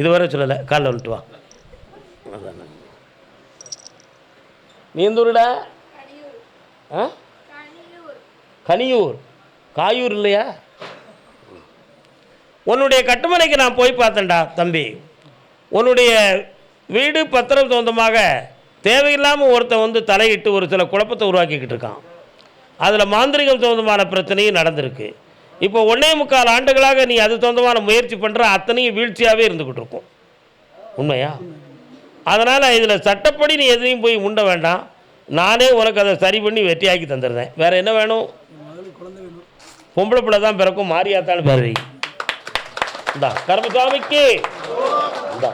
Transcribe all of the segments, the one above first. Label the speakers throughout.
Speaker 1: இதுவரை சொல்லலை, காலைல வந்துட்டு வா. நீ எந்த ஊருடா? ஆ, கனியூர். காயூர் இல்லையா? உன்னுடைய கட்டுமனைக்கு நான் போய் பார்த்தேன்டா தம்பி. உன்னுடைய வீடு பத்திரம் சொந்தமாக தேவையில்லாமல் ஒருத்தன் வந்து தலையிட்டு ஒரு சில குழப்பத்தை உருவாக்கிக்கிட்டு இருக்கான். அதில் மாந்திரிகம் சொந்தமான பிரச்சனையும் நடந்திருக்கு. இப்போ 1.25 ஆண்டுகளாக நீ அது சொந்தமான முயற்சி பண்ணுற அத்தனையும் வீழ்ச்சியாகவே இருந்துக்கிட்டு இருக்கும். உண்மையா? அதனால் இதில் சட்டப்படி நீ எதையும் போய் முண்ட வேண்டாம். நானே உனக்கு அதை சரி பண்ணி வெற்றியாக்கி தந்துடுறேன். வேறு என்ன வேணும்? பொம்பளை பிள்ளை தான் பிறக்கும், மாரியாத்தான்னு பேர் வை. இந்தா கருமசாமிக்கு இந்தா.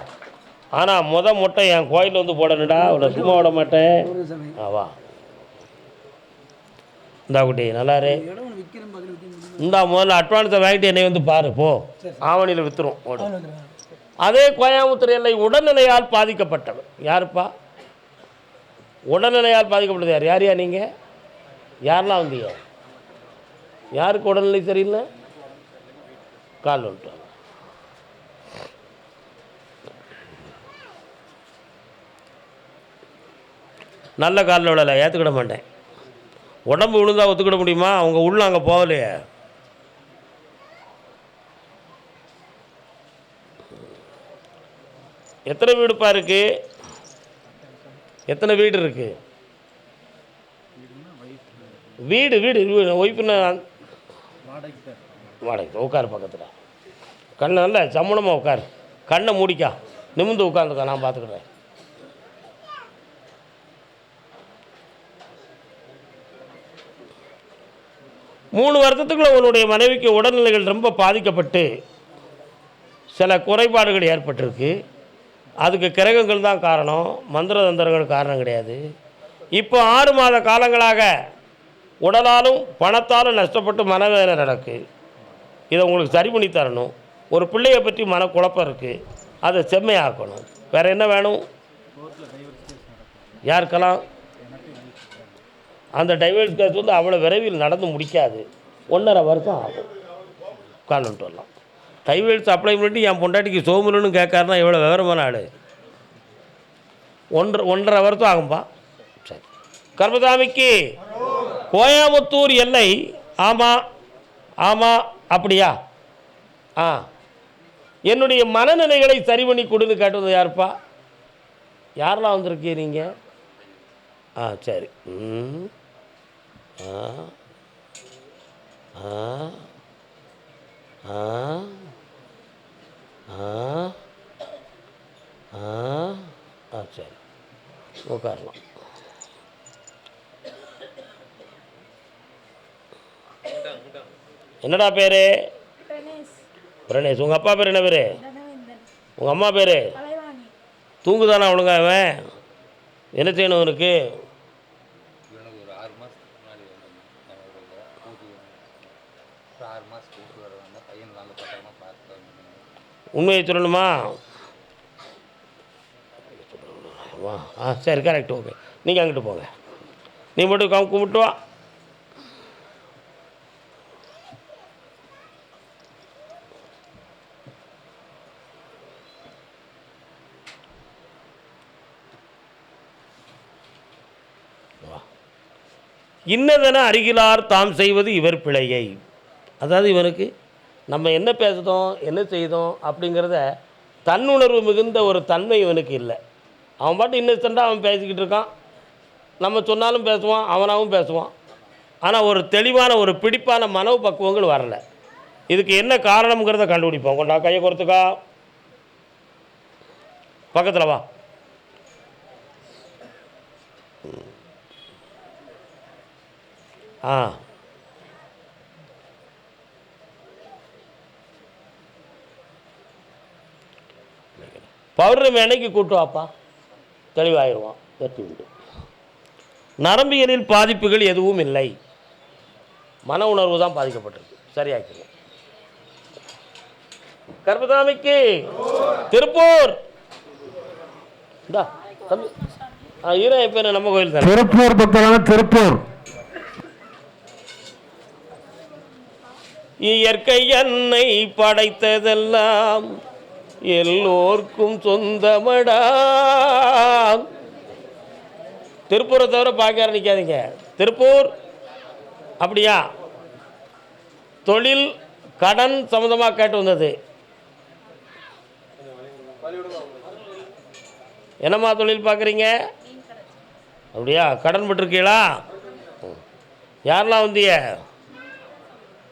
Speaker 1: ஆனால் மொட்டை என் கோயில் வந்து போடணுடா, அவளை சும்மா விட மாட்டேன். வா இந்தா குட்டி நல்லாரு. இந்தா முதல்ல அட்வான்ஸை வாங்கிட்டு என்னை வந்து பாரு போ. ஆவணியில் விற்றுரும் ஓடு. அதே கோயம்புத்தூர் எல்லை உடல்நிலையால் பாதிக்கப்பட்டவர் யாருப்பா? உடல்நிலையால் பாதிக்கப்பட்டது யார்? யாரையா நீங்கள்? யாரெல்லாம் வந்தீங்க? யாருக்கு உடல்நிலை சரியில்லை? கால் வந்துட்டு நல்ல காலில் விடலை, ஏற்றுக்கிட மாட்டேன். உடம்பு விழுந்தா ஒத்துக்கிட முடியுமா? அவங்க உள்ள அங்கே போகலையே. எத்தனை வீடுப்பா இருக்கு? எத்தனை வீடு இருக்கு? வீடு வீடு ஒய்ஃபுன்னு வாடகை. உட்கார் பக்கத்தில். கண்ணை நல்ல சம்மணமாக உட்கார். கண்ணை மூடிக்கா, நிமிந்து உட்காந்துக்கா, நான் பார்த்துக்கிறேன். மூணு வருஷத்துக்குள்ள உன்னுடைய மனைவிக்கு உடல்நிலைகள் ரொம்ப பாதிக்கப்பட்டு சில குறைபாடுகள் ஏற்பட்டிருக்கு. அதுக்கு கிரகங்கள் தான் காரணம், மந்திர தந்திரங்கள் காரணம் கிடையாது. இப்போ 6 மாத காலங்களாக உடலாலும் பணத்தாலும் நஷ்டப்பட்டு மனவேதனை நடக்கு. இதை உங்களுக்கு சரி பண்ணி தரணும். ஒரு பிள்ளையை பற்றி மனக்குழப்பம் இருக்குது, அதை செம்மையாக்கணும். வேறு என்ன வேணும்? யாருக்கெல்லாம்? அந்த டைவர்ஸ் கேஸ் வந்து அவ்வளோ விரைவில் நடந்து முடிக்காது, 1.5 வருஷம் ஆகும். கால்ட்டு வரலாம். டைவர்ஸ் அப்ளை பண்ணிட்டு என் பொண்டாட்டிக்கு சோமுன்னு கேட்காருன்னா எவ்வளோ விவரமான ஆள். 1.5 வருஷம் ஆகும்பா. சரி. கர்மசாமிக்கு கோயம்புத்தூர் எல்லை. ஆமாம் ஆமாம், அப்படியா? ஆ, என்னுடைய மனநிலைகளை சரி பண்ணி கொடுன்னு கேட்டது யாருப்பா? யாரெல்லாம் வந்திருக்கீங்க நீங்கள்? ஆ சரி. ஆ ஆ ஆ ஆ ஆ சரி, உட்காரலாம். என்னடா பேர்? பிரணேஷ். உங்கள் அப்பா பேர் என்ன பேர்? உங்கள் அம்மா பேர்? தூங்குதானா ஒழுங்கா? அவன் என்ன செய்யணும் அவனுக்கு? உண்மையை சொல்லணுமா? வா. ஆ சரி, கரெக்ட், ஓகே. நீங்கள் அங்கிட்டு போங்க, நீ மட்டும் கும்பிட்டு வா. இன்னதென அருகிலார் தாம் செய்வது இவர் பிழையை. அதாவது இவனுக்கு நம்ம என்ன பேசுதோம் என்ன செய்தோம் அப்படிங்கிறத தன்னுணர்வு மிகுந்த ஒரு தன்மை இவனுக்கு இல்லை. அவன் பாட்டு இன்னசென்ட்டாக அவன் பேசிக்கிட்டு இருக்கான். நம்ம சொன்னாலும் பேசுவான், அவனாகவும் பேசுவான். ஆனால் ஒரு தெளிவான ஒரு பிடிப்பான மனவு பக்குவங்கள் வரலை. இதுக்கு என்ன காரணம்ங்கிறத கண்டுபிடிப்போம். கொண்டா கையை கொடுத்துக்கா, பக்கத்தில் வா. ஆ பௌர்ணமி அன்னைக்கு கூட்டு வாப்பா, தெளிவாயிடுவான். வெற்றி உண்டு. நரம்பியலில் பாதிப்புகள் எதுவும் இல்லை, மன உணர்வு தான் பாதிக்கப்பட்டிருக்கு. சரியாக்கிடுவோம். கர்மசாமிக்கு திருப்பூர். இந்தா தம்பி, ஈரா இப்போ நம்ம கோயில் தான்.
Speaker 2: திருப்பூர் பக்கம். திருப்பூர்
Speaker 1: இயற்கை என்னை படைத்ததெல்லாம் எல்லோர்க்கும் சொந்தமடா. திருப்பூரை தவிர பார்க்க ஆரம்பிக்காதீங்க. திருப்பூர் அப்படியா? தொழில் கடன் சம்மந்தமாக கேட்டு வந்தது. என்னம்மா தொழில் பார்க்குறீங்க? அப்படியா? கடன் பட்டிருக்கீங்களா? யாரெல்லாம் வந்திய?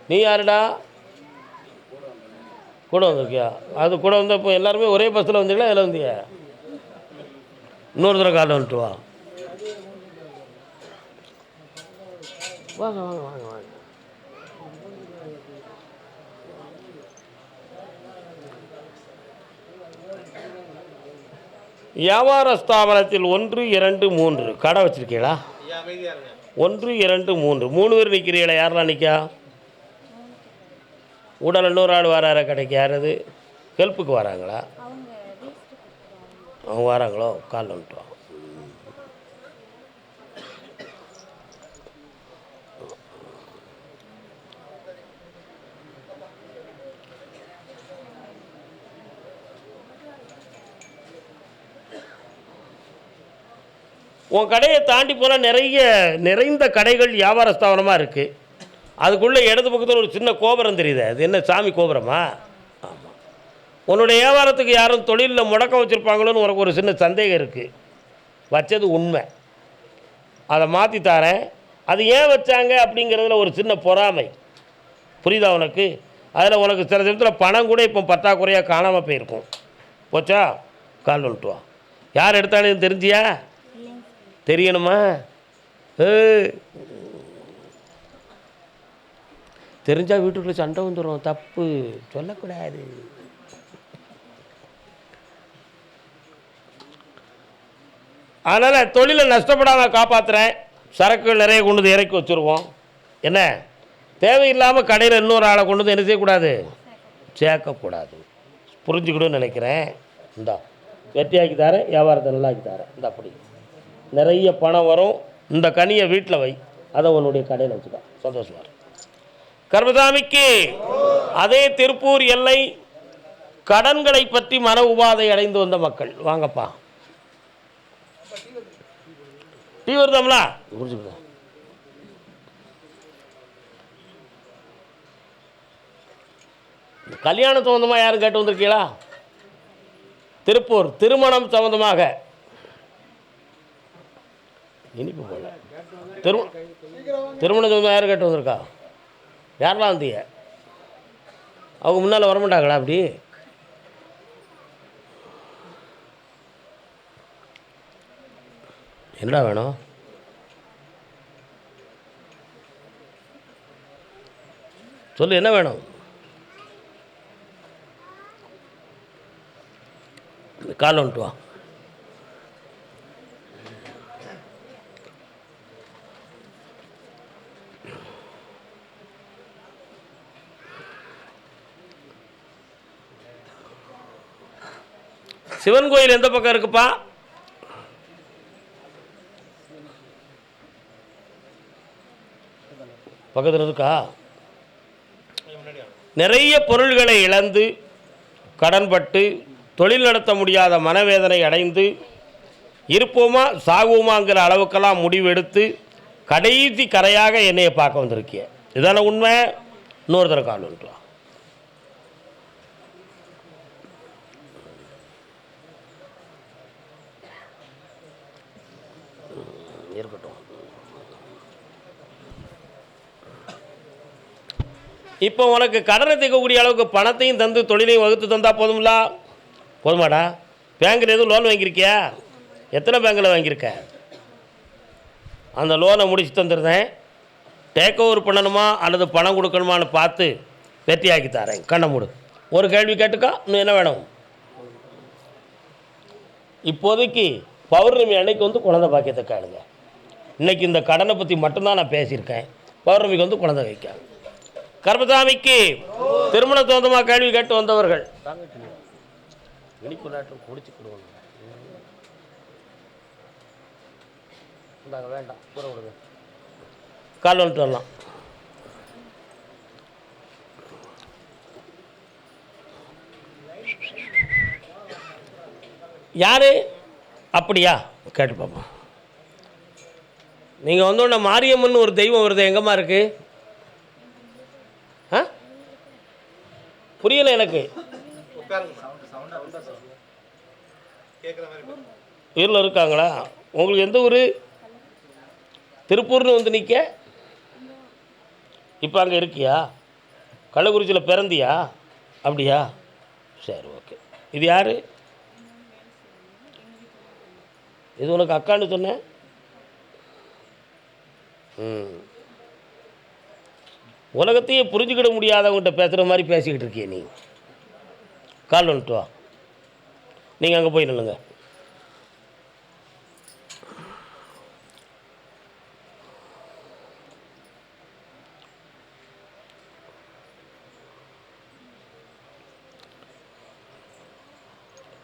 Speaker 1: நீ யாருடா? கூட வந்திருக்கியா? அது கூட வந்த இப்போ எல்லாருமே ஒரே பஸ்ஸில் வந்தீங்களா? எதில் வந்திய? இன்னொரு தடவை காலம் வந்துட்டு வா. வாங்க வாங்க வாங்க வாங்க. வியாபார ஸ்தாபனத்தில் 1 2 3 கடை வச்சுருக்கீங்களா? 1 2 3 3 பேர் நிற்கிறீங்களா? யாரெல்லாம் நிற்கா? உடல் இன்னொரு ஆள் வரார கடைக்கு? யார் அது? ஹெல்ப்புக்கு வராங்களா? அவங்க வராங்களோ? காலில் வந்துட்டு. உன் கடையை தாண்டி போனால் நிறைந்த கடைகள் வியாபார ஸ்தாபனமாக இருக்குது. அதுக்குள்ளே இடது பக்கத்தில் ஒரு சின்ன கோபுரம் தெரியுது. அது என்ன சாமி கோபுரமா? ஆமாம். உன்னுடைய வியாபாரத்துக்கு யாரும் தொழிலில் முடக்கம் வச்சுருப்பாங்களோன்னு உனக்கு ஒரு சின்ன சந்தேகம் இருக்குது. வச்சது உண்மை. அதை மாற்றி தாரேன். அது ஏன் வச்சாங்க அப்படிங்கிறதுல ஒரு சின்ன பொறாமை. புரியுதா உனக்கு? அதில் உனக்கு சில சமயத்தில் பணம் கூட இப்போ பற்றாக்குறையாக காணாமல் போயிருக்கும். போச்சா? கால் வந்துட்டு வா. யார் எடுத்தாலும் தெரிஞ்சியா? தெரியணுமா? தெரிஞ்சால் வீட்டுக்குள்ளே சண்டை வந்துடும். தப்பு சொல்லக்கூடாது. அதனால் தொழிலை நஷ்டப்படாமல் காப்பாற்றுறேன். சரக்குகள் நிறைய கொண்டு வந்து இறக்கி வச்சுருவோம். என்ன தேவையில்லாமல் கடையில் இன்னொரு ஆளை கொண்டு வந்து என்ன செய்யக்கூடாது? சேர்க்கக்கூடாது. புரிஞ்சுக்கணும்னு நினைக்கிறேன். இந்தா வெற்றியாக்கி தரேன். வியாபாரத்தை நல்லா ஆக்கி தரேன். இந்த அப்படி நிறைய பணம் வரும். இந்த கனியை வீட்டில் வை. அதை உன்னுடைய கடையில் வச்சுக்கோ. சந்தோஷமாக இருக்கும். கர்மசாமிக்கு அதே திருப்பூர் எல்லை கடன்களை பற்றி மன உபாதை அடைந்து வந்த மக்கள் வாங்கப்பா. டீ வருதாம்லா? புரிஞ்சுக்கிட்டா. கல்யாணம் சம்பந்தமாக யாரும் கேட்டு வந்திருக்கீங்களா? திருப்பூர் திருமணம் சம்பந்தமாக இனிப்பு போல திருமணம் சம்பந்தமாக யாரும் கேட்டு வந்திருக்கா? யாரெல்லாம் வந்தீங்க? அவங்க முன்னால் வரமாட்டாங்களா? அப்படி என்னடா வேணும்? சொல்லு, என்ன வேணும்? கால் வந்துட்டு வா. சிவன் கோயில் எந்த பக்கம் இருக்குப்பா? பக்கத்தில் இருக்கா? நிறைய பொருள்களை இழந்து கடன்பட்டு தொழில் நடத்த முடியாத மனவேதனை அடைந்து இருப்போமா சாகுவோமாங்கிற அளவுக்கெல்லாம் முடிவெடுத்து கடைசி கரையாக என்னையை பார்க்க வந்திருக்கிய. இதான உண்மை? இன்னொரு தடவை கால் வந்துட்டு இருக்கட்டும். இப்போ உனக்கு கடனை தீர்க்கக்கூடிய அளவுக்கு பணத்தையும் தந்து தொழிலையும் வகுத்து தந்தால் போதும்ல? போதுமாடா? பேங்கில் எதுவும் லோன் வாங்கியிருக்கியா? எத்தனை பேங்கில் வாங்கியிருக்க? அந்த லோனை முடிச்சு தந்துருந்தேன். டேக் ஓவர் பண்ணணுமா அல்லது பணம் கொடுக்கணுமான்னு பார்த்து வெற்றியாக்கி தரேன். கண்ணை மூடு. ஒரு கேள்வி கேட்டுக்கா. இன்னும் என்ன வேணும்? இப்போதைக்கு பௌர்ணமி அன்னைக்கு வந்து குழந்தை பாக்கியத்தை கேளுங்க. இன்றைக்கி இந்த கடனை பற்றி மட்டும்தான் நான் பேசியிருக்கேன். பௌர்ணமிக்கு வந்து குழந்தை வைக்க. கர்மசாமிக்கு திருமண சொந்தமாக கேள்வி கேட்டு வந்தவர்கள் இனிப்பு நாட்டம் குடிச்சு கொடுவாங்க. வேண்டாம், கூற விடுங்க. கால் வந்துட்டு வரலாம். யார்? அப்படியா? கேட்டு பார்ப்போம். நீங்கள் வந்தோடனே மாரியம்மன் ஒரு தெய்வம் வருது, எங்கம்மா இருக்குது? ஆ, புரியலை எனக்கு. ஊரில் இருக்காங்களா? உங்களுக்கு எந்த ஊர்? திருப்பூர்னு வந்து நிற்க. இப்போ அங்கே இருக்கியா? கள்ளக்குறிச்சியில் பிறந்தியா? அப்படியா? சரி, ஓகே. இது யார்? இது உனக்கு அக்கான்னு சொன்னேன். உலகத்தையே புரிஞ்சுக்கிட முடியாதவங்ககிட்ட பேசுகிற மாதிரி பேசிக்கிட்டு இருக்கிய நீ. கால் வந்துட்டு வா, நீங்கள் அங்கே போய் நில்லுங்க.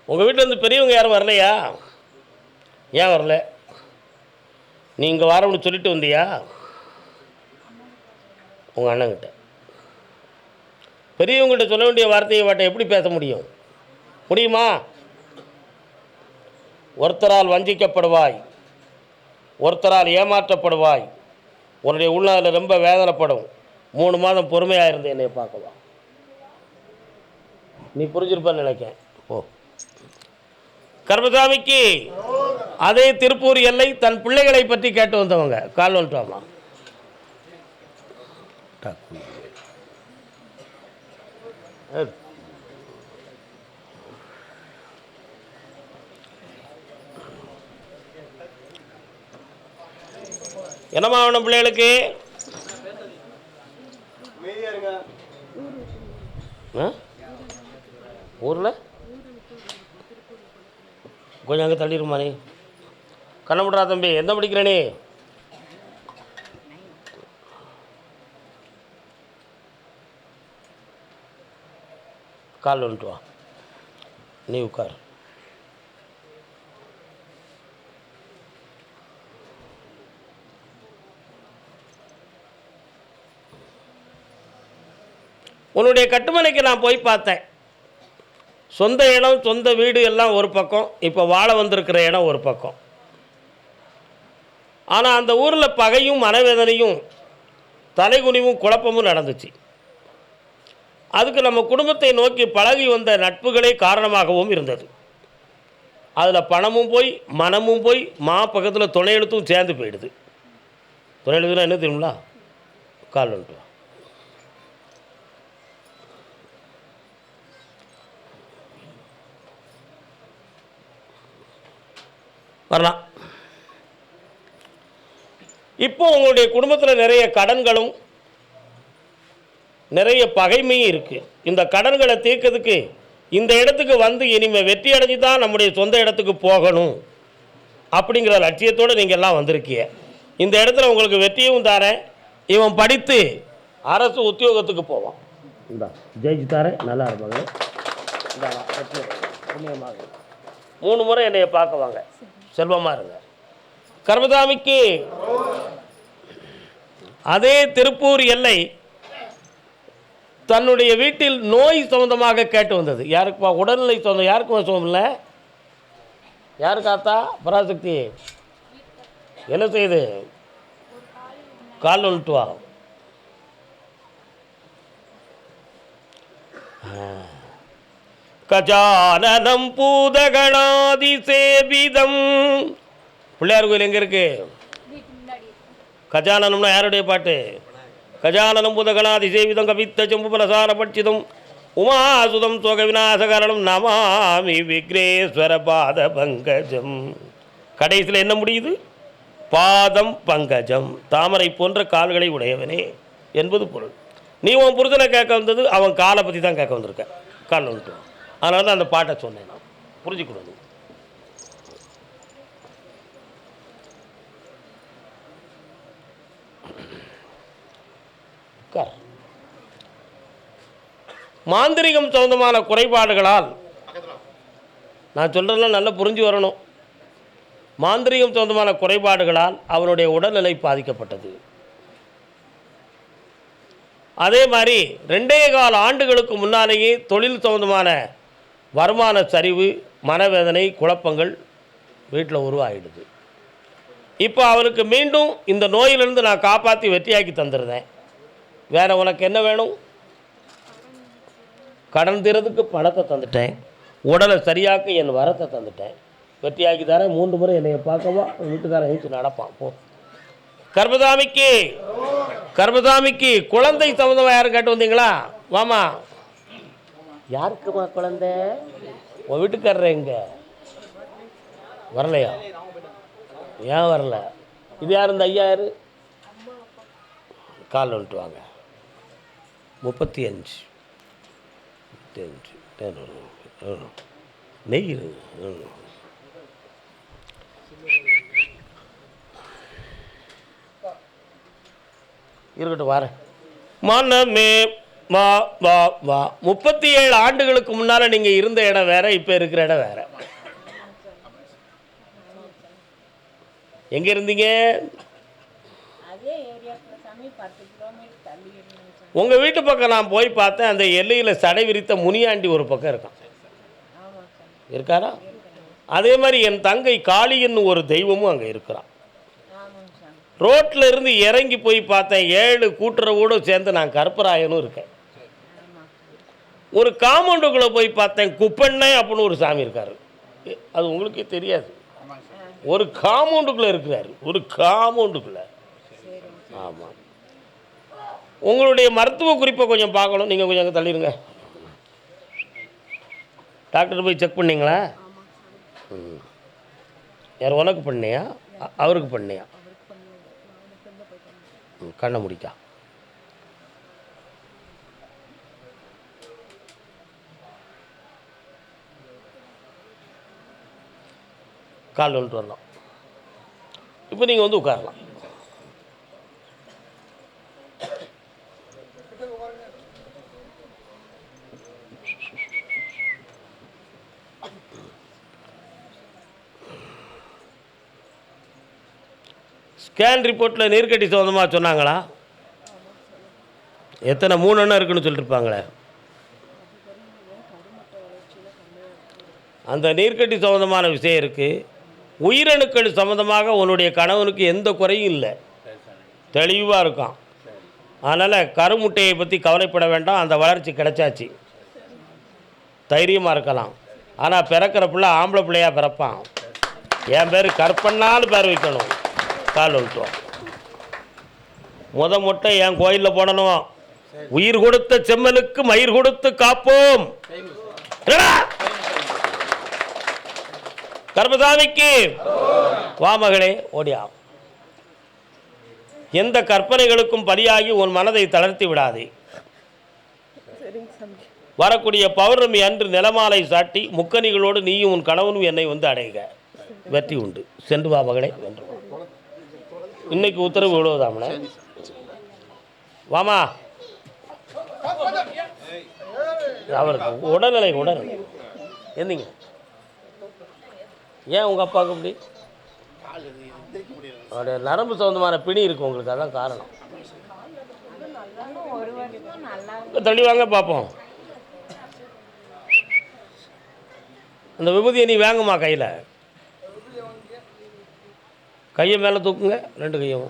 Speaker 1: உங்கள் வீட்டில் இருந்து பெரியவங்க யாரும் வரலையா? ஏன் வரல? நீங்கள் வரணும்னு சொல்லிட்டு வந்தியா உங்கள் அண்ணங்கிட்ட? பெரியவங்ககிட்ட சொல்ல வேண்டிய வார்த்தையை வாட்ட எப்படி பேச முடியுமா? ஒருத்தரால் வஞ்சிக்கப்படுவாய், ஒருத்தரால் ஏமாற்றப்படுவாய், உன்னுடைய உள்நாளில் ரொம்ப வேதனைப்படும். 3 மாதம் பொறுமையாக இருந்து என்னை பார்க்கலாம். நீ புரிஞ்சிருப்பான்னு நினைக்கிறேன். ஓ, கர்மசாமிக்கு அதே திருப்பூர் எல்லை தன் பிள்ளைகளை பற்றி கேட்டு வந்தவங்க. கால் வந்துட்டு வாமா. என்னம்மா ஆகணும் பிள்ளைகளுக்கு? ஊரில் கொஞ்சம் அங்கே தள்ளிடுமா நீ. கண்ணமுட்றா தம்பி, எந்த படிக்கிற நீ? கால் வந்துட்டு வா, நீ உட்கார். உன்னுடைய கட்டுமனைக்கு நான் போய் பார்த்தேன். சொந்த இடம், சொந்த வீடு எல்லாம் ஒரு பக்கம், இப்போ வாழ வந்திருக்கிற இடம் ஒரு பக்கம். ஆனால் அந்த ஊரில் பகையும் மனவேதனையும் தலைகுனிவும் குழப்பமும் நடந்துச்சு. அதுக்கு நம்ம குடும்பத்தை நோக்கி பழகி வந்த நட்புகளே காரணமாகவும் இருந்தது. அதில் பணமும் போய் மனமும் போய் பக்கத்தில் துணை எழுத்தும் சேர்ந்து போயிடுது. துணை எழுத்துனா என்ன தெரியுங்களா? கால் வந்துட்டு வரலாம். இப்போ உங்களுடைய குடும்பத்தில் நிறைய கடன்களும் நிறைய பகைமையும் இருக்குது. இந்த கடன்களை தீர்க்கிறதுக்கு இந்த இடத்துக்கு வந்து இனிமேல் வெற்றி அடைஞ்சு தான் நம்முடைய சொந்த இடத்துக்கு போகணும் அப்படிங்கிற லட்சியத்தோடு நீங்கள் எல்லாம் வந்திருக்கீங்க. இந்த இடத்துல உங்களுக்கு வெற்றியும் தரேன். இவன் படித்து அரசு உத்தியோகத்துக்கு போவான். இந்த ஜெயிச்சு தரேன், நல்லா இருப்பாங்க. புண்ணியமாக 3 முறை என்னைய பார்க்க வாங்க, செல்வமாக இருங்க. கர்மசாமிக்கு அதே திருப்பூர் எல்லை தன்னுடைய வீட்டில் நோய் சம்பந்தமாக கேட்டு வந்தது. யாருக்குப்பா? உடல்நிலை சொந்தம். யாருக்கும் சுகம் இல்லை? யாருக்காத்தா? பராசக்தி என்ன செய்யுது? கால் வந்துட்டு வா. கஜானனம் பூதகணாதி சேவிதம். பிள்ளையார் கோயில் எங்கே இருக்கு? கஜானனம்னா யாருடைய பாட்டு? கஜானனம் பூதகணாதி சேவிதம் கவித்த செம்பு பிரசார பட்சிதம் உமாசுதம் சோக விநாசகரணம் நமாமி விக்னேஸ்வர பாத பங்கஜம். கடைசியில் என்ன முடியுது? பாதம் பங்கஜம், தாமரை போன்ற கால்களை உடையவனே என்பது பொருள். நீ உன் புருஷனை கேட்க வந்தது அவன் காலை பற்றி தான் கேட்க வந்திருக்க. கால் வந்துட்டு அதனால தான் அந்த பாட்டை சொன்னேன். நான் புரிஞ்சுக்கணும். மாந்திரிகம் சம்பந்தமான குறைபாடுகளால் நான் சொல்கிறதெல்லாம் நல்லா புரிஞ்சு வரணும். மாந்திரிகம் சம்பந்தமான குறைபாடுகளால் அவனுடைய உடல்நிலை பாதிக்கப்பட்டது. அதே மாதிரி 2.25 ஆண்டுகளுக்கு முன்னாலேயே தொழில் சம்பந்தமான வருமான சரிவு, மனவேதனை, குழப்பங்கள் வீட்டில் உருவாகிடுது. இப்போ அவருக்கு மீண்டும் இந்த நோயிலிருந்து நான் காப்பாற்றி வெற்றியாக்கி தந்துடுறேன். வேறு உனக்கு என்ன வேணும்? கடன் தீரத்துக்கு பணத்தை தந்துட்டேன், உடலை சரியாக்க என் வரத்தை தந்துட்டேன், வெற்றியாக்கி தரேன். 3 முறை என்னைய பார்க்கவா வீட்டுக்காரன் எழுச்சி நடப்பான். போ. கர்மசாமிக்கு குழந்தை சம்மந்தமாக யாரும் கேட்டு வந்தீங்களா? வாமா. யாருக்குமா குழந்தை? உன் வீட்டுக்காரர் எங்க வரலையா? ஏன் வரல? இது யார்? இந்த ஐயா யார்? கால் வந்துட்டு வாங்க. 35 நெய் இருக்கட்டும், வாரேன். மனமே வா வா வா. 37 ஆண்டுகளுக்கு முன்னால் நீங்கள் இருந்த இடம் வேற, இப்போ இருக்கிற இடம் வேற. எங்கே இருந்தீங்க? உங்கள் வீட்டு பக்கம் நான் போய் பார்த்தேன். அந்த எல்லையில் சடை விரித்த முனியாண்டி ஒரு பக்கம் இருக்கான். இருக்காரா? அதே மாதிரி என் தங்கை காளின்னு ஒரு தெய்வமும் அங்கே இருக்கிறான். ரோட்டில் இருந்து இறங்கி போய் பார்த்தேன். 7 கூட்டுறவோடு சேர்ந்து நான் கருப்பராயனும் இருக்கேன். ஒரு காம்பவுண்டுக்குள்ளே போய் பார்த்தேன். குப்பண்ணை அப்படின்னு ஒரு சாமி இருக்கார். அது உங்களுக்கே தெரியாது. ஒரு காம்பவுண்டுக்குள்ளே இருக்கிறார். ஒரு காம்பவுண்டுக்குள்ளே. ஆமாம். உங்களுடைய மருத்துவ குறிப்பை கொஞ்சம் பார்க்கணும். நீங்கள் கொஞ்சம் அங்கே தள்ளிடுங்க. டாக்டர் போய் செக் பண்ணிங்களா? யார்? உனக்கு பண்ணியா? அவருக்கு பண்ணியா? கண்ணை முடிக்கா. கால் வந்துட்டு வரலாம். இப்போ நீங்கள் வந்து உட்காரலாம். ஸ்கேன் ரிப்போர்ட்டில் நீர்க்கட்டி சம்மந்தமாக சொன்னாங்களா? எத்தனை 3 எண்ணம் இருக்குன்னு சொல்லியிருப்பாங்களே. அந்த நீர்க்கட்டி சம்மந்தமான விஷயம் இருக்குது. உயிரணுக்கள் சம்மந்தமாக உன்னுடைய கணவனுக்கு எந்த குறையும் இல்லை, தெளிவாக இருக்கான். அதனால் கருமுட்டையை பற்றி கவலைப்பட வேண்டாம். அந்த வளர்ச்சி கிடைச்சாச்சு, தைரியமாக இருக்கலாம். ஆனால் பிறக்கிற பிள்ளை ஆம்பளை பிள்ளையாக பிறப்பான். என் பேர் கற்பன்னாலும் பேர் வைக்கணும். கால் விட்டுவோம். முட்டை என் கோயிலில் போடணும். உயிர் கொடுத்த செம்மலுக்கு மயிர் கொடுத்து காப்போம். கர்மசாமிக்கு வா மகளே, ஓடியா. எந்த கற்பனைகளுக்கும் பலியாகி உன் மனதை தளர்த்தி விடாதே. வரக்கூடிய பௌர்ணமி அன்று நிலமாலை சாட்டி முக்கணிகளோடு நீயும் உன் கணவனும் என்னை வந்து அடைக. வெற்றி உண்டு. சென்று வா மகளே. வென்று இன்னைக்கு உத்தரவு விழுவதாமனே. வாமா. அவருக்கு உடல்நிலை என்னங்க? ஏன் உங்கள் அப்பாவுக்கு இப்படி? அவருடைய நரம்பு சம்பந்தமான பிணி இருக்குது உங்களுக்கு, அதான் காரணம். தெளிவாங்க பார்ப்போம். அந்த விபூதியை நீ வாங்குமா கையில். கையை மேலே தூக்குங்க, 2 கையும்.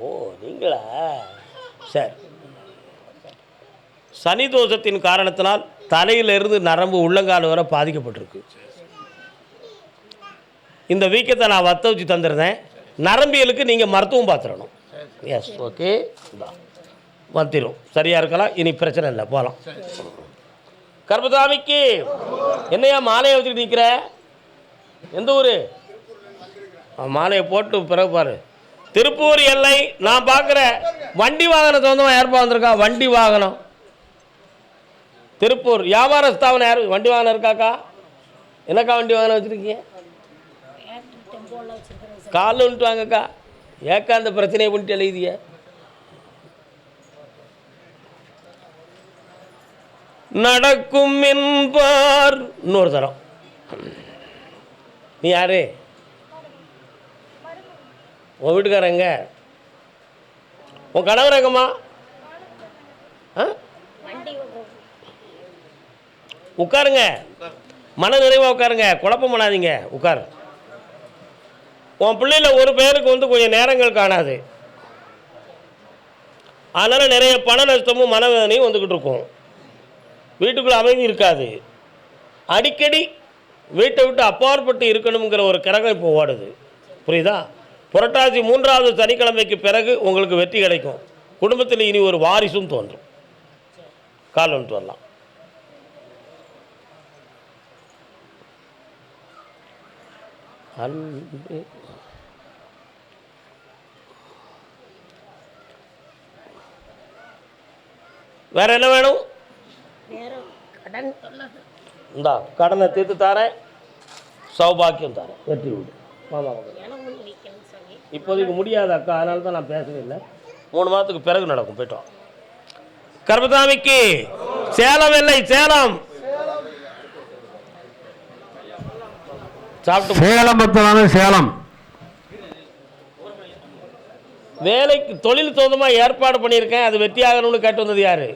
Speaker 1: ஓ, நீங்களா? சரி. சனி தோஷத்தின் காரணத்தினால் தலையிலிருந்து நரம்பு உள்ளங்கால் வரை பாதிக்கப்பட்டிருக்கு. இந்த வீக்கத்தை நான் வத்த வச்சு தந்துடுறேன். நரம்பியலுக்கு நீங்கள் மருத்துவம் பார்த்துடணும். S, okay. வந்துடும், சரியாக இருக்கலாம். இனி பிரச்சனை இல்லை, போகலாம். கர்மசாமிக்கு என்னையா மாலையை வச்சுக்கிட்டு நிற்கிற? எந்த ஊர்? மாலையை போட்டு பிறகு பாரு. திருப்பூர் எல்லை. நான் பார்க்குறேன். வண்டி வாகனம் சொந்தமாக யாருப்பா வந்திருக்கா? வண்டி வாகனம் திருப்பூர் வியாபார ஸ்தாபனம் யார்? வண்டி வாகனம் இருக்காக்கா? என்னக்கா வண்டி வாகனம் வச்சுருக்கீங்க? காலில் வந்துட்டு வாங்கக்கா. ஏக்கா அந்த பிரச்சனையை பண்ணிட்டு எழுதிய? நடக்கும் என்பார். இன்னொரு தரம். நீ யாரு? உன் வீட்டுக்காரங்க? உன் கணவர் எங்கம்மா? உட்காருங்க, மன நிறைவாக உட்காருங்க, குழப்பம் பண்ணாதீங்க, உட்காரு. உன் பிள்ளையில் ஒரு பேருக்கு வந்து கொஞ்சம் நேரங்கள் காணாது, அதனால் நிறைய பண நஷ்டமும் மனவேதனையும் வந்துக்கிட்டு இருக்கும். வீட்டுக்குள்ளே அமைதி இருக்காது. அடிக்கடி வீட்டை விட்டு அப்பாற்பட்டு இருக்கணுங்கிற ஒரு கிரகம் இப்போ ஓடுது. புரியுதா? புரட்டாசி 3வது சனிக்கிழமைக்கு பிறகு உங்களுக்கு வெற்றி கிடைக்கும். குடும்பத்தில் இனி ஒரு வாரிசும் தோன்றும். கால் வந்துட்டு வரலாம். வேற என்ன வேணும்? இந்தா கடனை தீர்த்து தரேன், சௌபாக்கியம் தரேன், வெற்றி உண்டு. இப்போதைக்கு முடியாது அக்கா, அதனால தான் நான் பேசவே இல்லை. 3 மாதத்துக்கு பிறகு நடக்கும். போய்ட்டோம். கர்மசாமிக்கு சேலம் இல்லை, சேலம் சாப்பிட்டு
Speaker 2: சேலம்
Speaker 1: வேலைக்கு தொழில் சொந்தமாக ஏற்பாடு பண்ணியிருக்கேன், அது வெற்றியாகணும்னு கேட்டு வந்தது யாரு?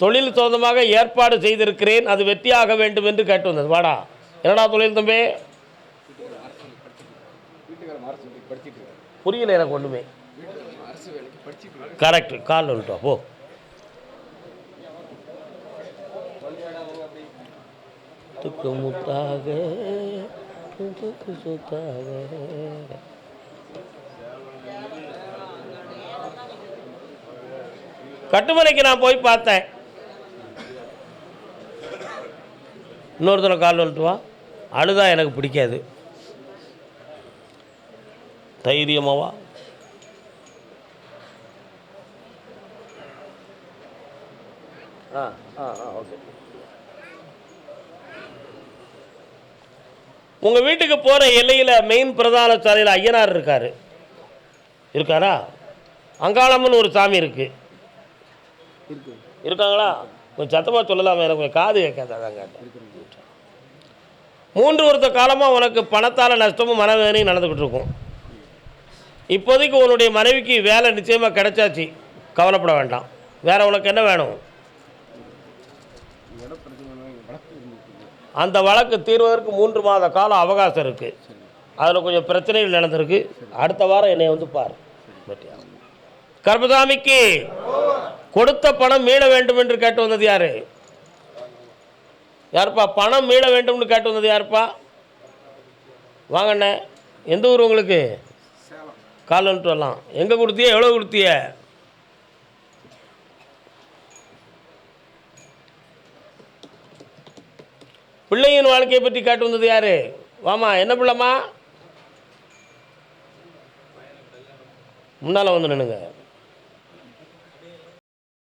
Speaker 1: தொழில் சொந்தமாக ஏற்பாடு செய்திருக்கிறேன், அது வெற்றியாக வேண்டும் என்று கேட்டு வந்தது. வாடா, என்னடா தொழில் தம்பி? புரியல எனக்கு ஒன்றுமே. கரெக்ட், கால் வந்துட்டோம். போ. துக்கு முத்தாக துக்கு சுத்தாக. கட்டுமனைக்கு நான் போய் பார்த்தேன். இன்னொருத்தனை கால் வந்துட்டு வா. அழுதா எனக்கு பிடிக்காது. தைரியமாவா? ஓகே. உங்கள் வீட்டுக்கு போகிற எல்லையில் மெயின் பிரதான சாலையில் ஐயனார் இருக்காரா? அங்காளம்மன் ஒரு சாமி இருக்காங்களா? கொஞ்சம் சத்தமாக சொல்லலாமா? எனக்கு கொஞ்சம் காது கேட்காதான் கேட்டேன். 3 வருஷ காலமாக உனக்கு பணத்தால் நஷ்டமும் மனவேதனையும் நடந்துக்கிட்டு இருக்கும். இப்போதைக்கு உன்னுடைய மனைவிக்கு வேலை நிச்சயமாக கிடைச்சாச்சு, கவலைப்பட வேண்டாம். வேறு உனக்கு என்ன வேணும்? அந்த வழக்கு தீர்வதற்கு 3 மாத காலம் அவகாசம் இருக்குது. அதில் கொஞ்சம் பிரச்சனைகள் நடந்திருக்கு. அடுத்த வாரம் என்னை வந்து பார். கர்மசாமிக்கு கொடுத்த பணம் மீள வேண்டும் என்று கேட்டு வந்தது யாரு? யாருப்பா? பணம் மீள வேண்டும்னு கேட்டு வந்தது யாருப்பா? வாங்கண்ணே. எந்த ஊர் உங்களுக்கு? கால் வந்துட்டு வரலாம். எங்கே கொடுத்திய? எவ்வளோ கொடுத்திய? பிள்ளையின் வாழ்க்கையை பற்றி கேட்டு வந்தது யாரு? வாமா, என்ன பிள்ளைம்மா? முன்னால் வந்து நின்னுங்க.